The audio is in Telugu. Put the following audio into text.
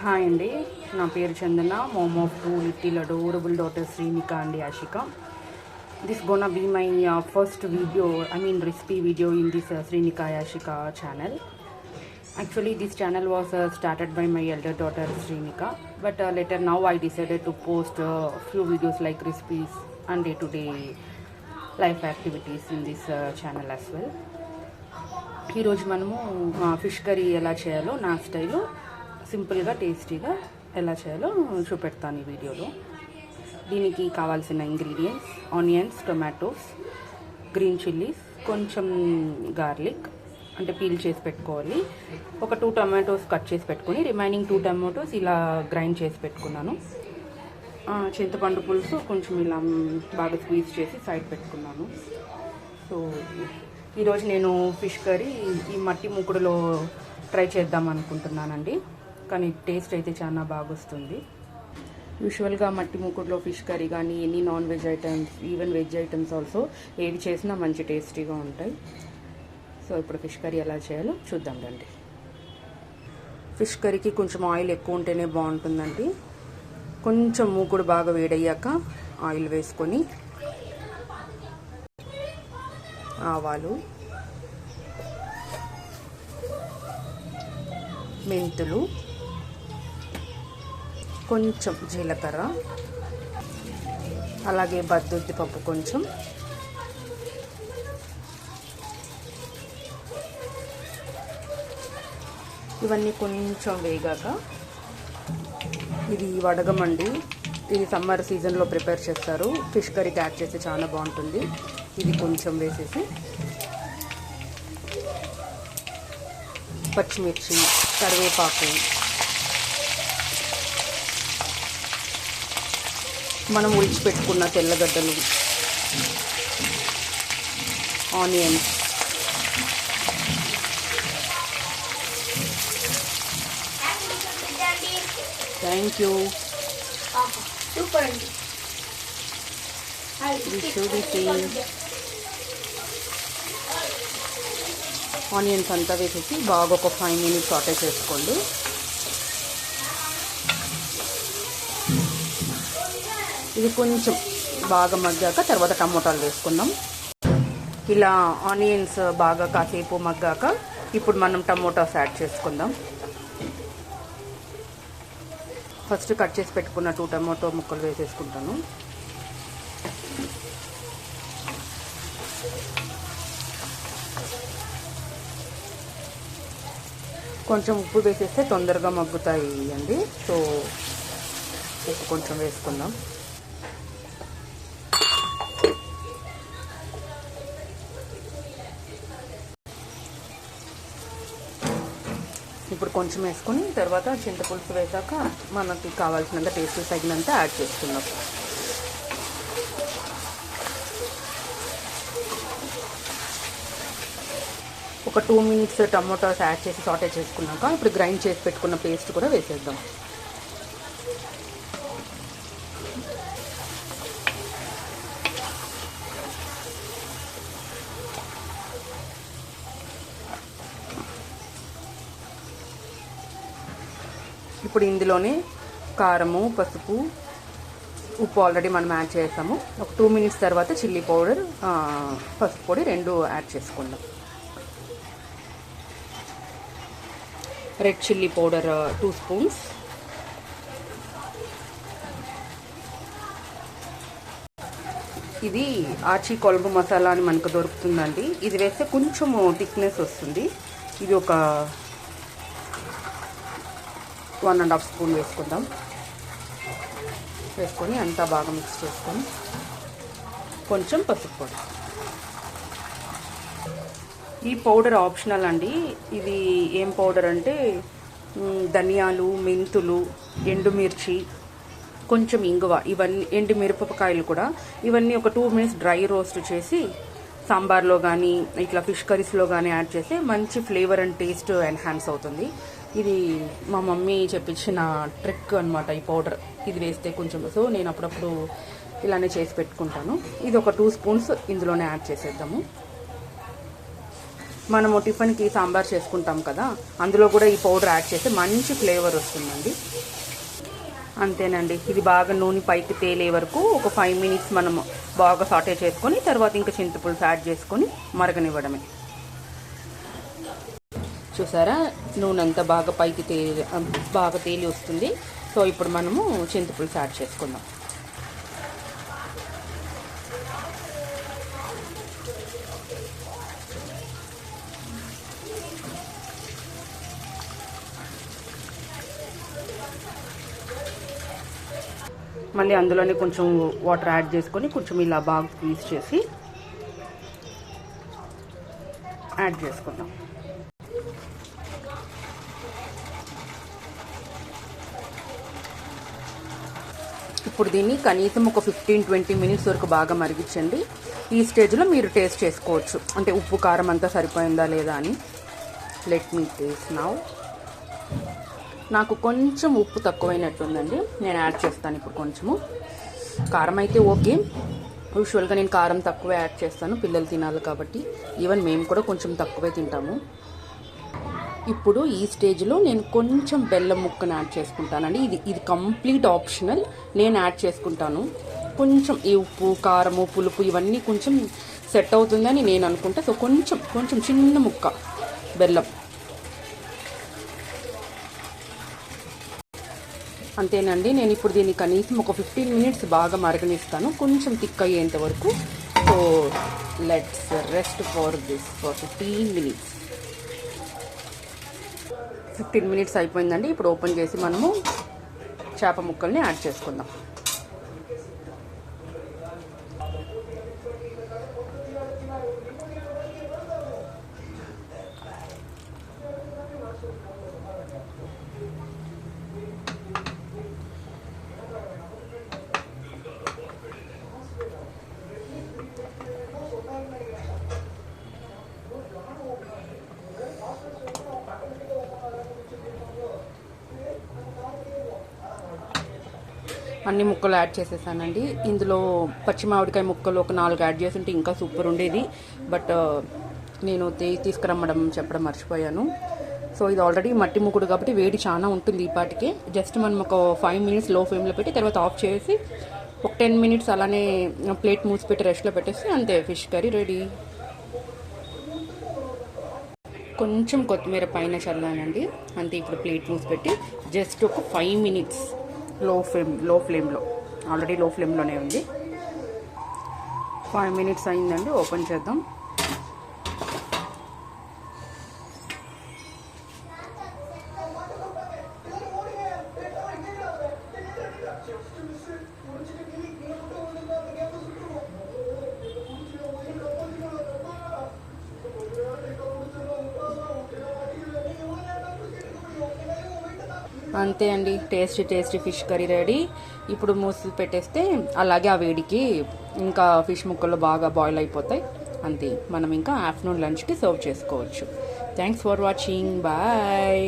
హాయ్ అండి, నా పేరు Chandana. Mom of two little adorable daughter Shrinika and Yashika. This gonna be my first video, recipe video in this Srinika Yashika channel. Actually this channel was started by my elder daughter Srinika, but later now I decided to post few videos like recipes and day-to-day life activities in this channel as well. ఈరోజు మనము ఫిష్ కర్రీ ఎలా చేయాలో నా స్టైల్లో సింపుల్గా టేస్టీగా ఎలా చేయాలో చూపెడతాను ఈ వీడియోలో. దీనికి కావాల్సిన ingredients: onions, tomatoes, green chillies, కొంచెం గార్లిక్ అంటే పీల్ చేసి పెట్టుకోవాలి. ఒక 2 టొమాటోస్ కట్ చేసి పెట్టుకొని రిమైనింగ్ 2 టొమాటోస్ ఇలా గ్రైండ్ చేసి పెట్టుకున్నాను. చింతపండు పులుసు కొంచెం ఇలా బాగా స్క్వీజ్ చేసి సైడ్ పెట్టుకున్నాను. సో ఈరోజు నేను ఫిష్ కర్రీ ఈ మట్టి మూకుడులో ట్రై చేద్దాం అనుకుంటున్నానండి. కానీ టేస్ట్ అయితే చాలా బాగా వస్తుంది. యూజువల్గా మట్టి మూకుడులో ఫిష్ కర్రీ కానీ any non veg items, even veg items also ఏవి చేసినా మంచి టేస్టీగా ఉంటాయి. సో ఇప్పుడు ఫిష్ కర్రీ ఎలా చేయాలో చూద్దాం రండి. ఫిష్ కర్రీకి కొంచెం ఆయిల్ ఎక్కువ ఉంటేనే బాగుంటుందండి. కొంచెం మూకుడు బాగా వేడయ్యాక ఆయిల్ వేసుకొని ఆవాలు, మెంతులు, కొంచెం జీలకర్ర, అలాగే బద్దుద్ది పప్పు కొంచెం, ఇవన్నీ కొంచెం వేగాక ఇది వడగమండి. ఇది సమ్మర్ సీజన్లో ప్రిపేర్ చేస్తారు. ఫిష్ కర్రీకి యాడ్ చేస్తే చాలా బాగుంటుంది. ఇది కొంచెం వేసేసి పచ్చిమిర్చి, కరివేపాకు, మనం ఉడిచి పెట్టుకున్న తెల్లగడ్డలు, ఆనియన్స్, థ్యాంక్ యూ. ఆనియన్స్ అంతా వేసేసి బాగా ఒక 5 minutes సాటే చేసుకోండి. ఇది కొంచెం బాగా మగ్గాక తర్వాత టమోటాలు వేసుకుందాం. ఇలా ఆనియన్స్ బాగా కాసేపు మగ్గాక ఇప్పుడు మనం టమోటాస్ యాడ్ చేసుకుందాం. ఫస్ట్ కట్ చేసి పెట్టుకున్న 2 టమాటో ముక్కలు వేసేసుకుంటాను. కొంచెం ఉప్పు వేసేస్తే తొందరగా మగ్గుతాయి అండి. సో ఉప్పు కొంచెం వేసుకుందాం. ఇప్పుడు కొంచెం వేసుకొని తర్వాత చింతపులుసు వేసాక మనకి కావాల్సినంత టేస్ట్ తగినంత యాడ్ చేసుకుందాం. ఒక 2 minutes టమోటాస్ యాడ్ చేసి సాటే చేసుకున్నాక ఇప్పుడు గ్రైండ్ చేసి పెట్టుకున్న పేస్ట్ కూడా వేసేద్దాం. ఇప్పుడు ఇందులోనే కారము, పసుపు, ఉప్పు ఆల్రెడీ మనం యాడ్ చేసాము. ఒక 2 minutes తర్వాత చిల్లీ పౌడర్, పసుపు పొడి 2 యాడ్ చేసుకుందాం. రెడ్ చిల్లీ పౌడర్ 2 spoons, ఇది ఆచి కొలుబు మసాలా అని మనకు దొరుకుతుందండి. ఇది వేస్తే కొంచెం థిక్నెస్ వస్తుంది. ఇది ఒక 1.5 spoon వేసుకుందాం. వేసుకొని అంతా బాగా మిక్స్ చేసుకొని కొంచెం పసుపు పొడి. ఈ పౌడర్ ఆప్షనల్ అండి. ఇది ఏం పౌడర్ అంటే ధనియాలు, మెంతులు, ఎండుమిర్చి, కొంచెం ఇంగువ, ఇవన్నీ ఎండుమిరపకాయలు కూడా, ఇవన్నీ ఒక 2 minutes డ్రై రోస్ట్ చేసి సాంబార్లో కానీ ఇట్లా ఫిష్ కర్రీస్లో కానీ యాడ్ చేస్తే మంచి ఫ్లేవర్ అండ్ టేస్ట్ ఎన్హాన్స్ అవుతుంది. ఇది మా మమ్మీ చెప్పించిన ట్రిక్ అనమాట ఈ పౌడర్. ఇది వేస్తే కొంచెం, సో నేను అప్పుడప్పుడు ఇలానే చేసి పెట్టుకుంటాను. ఇది ఒక 2 spoons ఇందులోనే యాడ్ చేసేద్దాము. మనము టిఫిన్కి సాంబార్ చేసుకుంటాం కదా, అందులో కూడా ఈ పౌడర్ యాడ్ చేస్తే మంచి ఫ్లేవర్ వస్తుందండి. అంతేనండి, ఇది బాగా నూనె పైకి తేలే వరకు ఒక 5 మినిట్స్ మనము బాగా సాటే చేసుకొని తర్వాత ఇంకా చింతపులుసు యాడ్ చేసుకొని మరగనివ్వడమే. చూసారా, నూనె అంతా బాగా పైకి బాగా తేలి వస్తుంది. సో ఇప్పుడు మనము చింతపులుసు యాడ్ చేసుకుందాం. మళ్ళీ అందులోనే కొంచెం వాటర్ యాడ్ చేసుకొని కొంచెం ఇలా బాగా స్క్వీజ్ చేసి యాడ్ చేసుకుందాం. ఇప్పుడు దీన్ని కనీసం ఒక 15-20 మినిట్స్ వరకు బాగా మరిగించండి. ఈ స్టేజ్లో మీరు టేస్ట్ చేసుకోవచ్చు, అంటే ఉప్పు కారం అంతా సరిపోయిందా లేదా అని. Let me taste now. నాకు కొంచెం ఉప్పు తక్కువైనట్టుందండి, నేను యాడ్ చేస్తాను ఇప్పుడు కొంచెము. కారం అయితే ఓకే, యూజువల్గా నేను కారం తక్కువే యాడ్ చేస్తాను, పిల్లలు తినాలి కాబట్టి. ఈవెన్ మేము కూడా కొంచెం తక్కువే తింటాము. ఇప్పుడు ఈ స్టేజ్లో నేను కొంచెం బెల్లం ముక్కను యాడ్ చేసుకుంటానండి. ఇది కంప్లీట్ ఆప్షనల్, నేను యాడ్ చేసుకుంటాను. కొంచెం ఈ ఉప్పు కారము పులుపు ఇవన్నీ కొంచెం సెట్ అవుతుందని నేను అనుకుంటా. సో కొంచెం చిన్న ముక్క బెల్లం. అంతేనండి, నేను ఇప్పుడు దీన్ని కనీసం ఒక 15 మినిట్స్ బాగా మరగనిస్తాను, కొంచెం థిక్ అయ్యేంత వరకు. So let's rest for 15 minutes. 15 minutes అయిపోయిందండి. ఇప్పుడు ఓపెన్ చేసి మనము చేప ముక్కల్ని యాడ్ చేసుకుందాం. అన్ని ముక్కలు యాడ్ చేసేసానండి. ఇందులో పచ్చి మామిడికాయ ముక్కలు ఒక 4 యాడ్ చేసి ఉంటే ఇంకా సూపర్ ఉండేది, బట్ నేను తీసుకురమ్మడం చెప్పడం మర్చిపోయాను. సో ఇది ఆల్రెడీ మట్టి ముక్కుడు కాబట్టి వేడి చాలా ఉంటుంది ఈ పాటికి. జస్ట్ మనం ఒక 5 మినిట్స్ లో ఫ్లేమ్లో పెట్టి తర్వాత ఆఫ్ చేసి ఒక 10 మినిట్స్ అలానే ప్లేట్ మూసి పెట్టి రెస్ట్లో పెట్టేస్తే అంతే, ఫిష్ కర్రీ రెడీ. కొంచెం కొత్తిమీర పైన చల్లానండి అంతే. ఇప్పుడు ప్లేట్ మూసి పెట్టి జస్ట్ ఒక 5 మినిట్స్ లో ఫ్లేమ్లో, ఆల్రెడీ లో ఫ్లేమ్లోనే ఉంది. 5 మినిట్స్ అయిందండి, ఓపెన్ చేద్దాం. అంతే అండి, టేస్టీ ఫిష్ కర్రీ రెడీ. ఇప్పుడు మూసి పెట్టేస్తే అలాగే ఆ వేడికి ఇంకా ఫిష్ ముక్కలు బాగా బాయిల్ అయిపోతాయి. అంతే, మనం ఇంకా ఆఫ్టర్నూన్ లంచ్కి సర్వ్ చేసుకోవచ్చు. Thanks for watching, bye.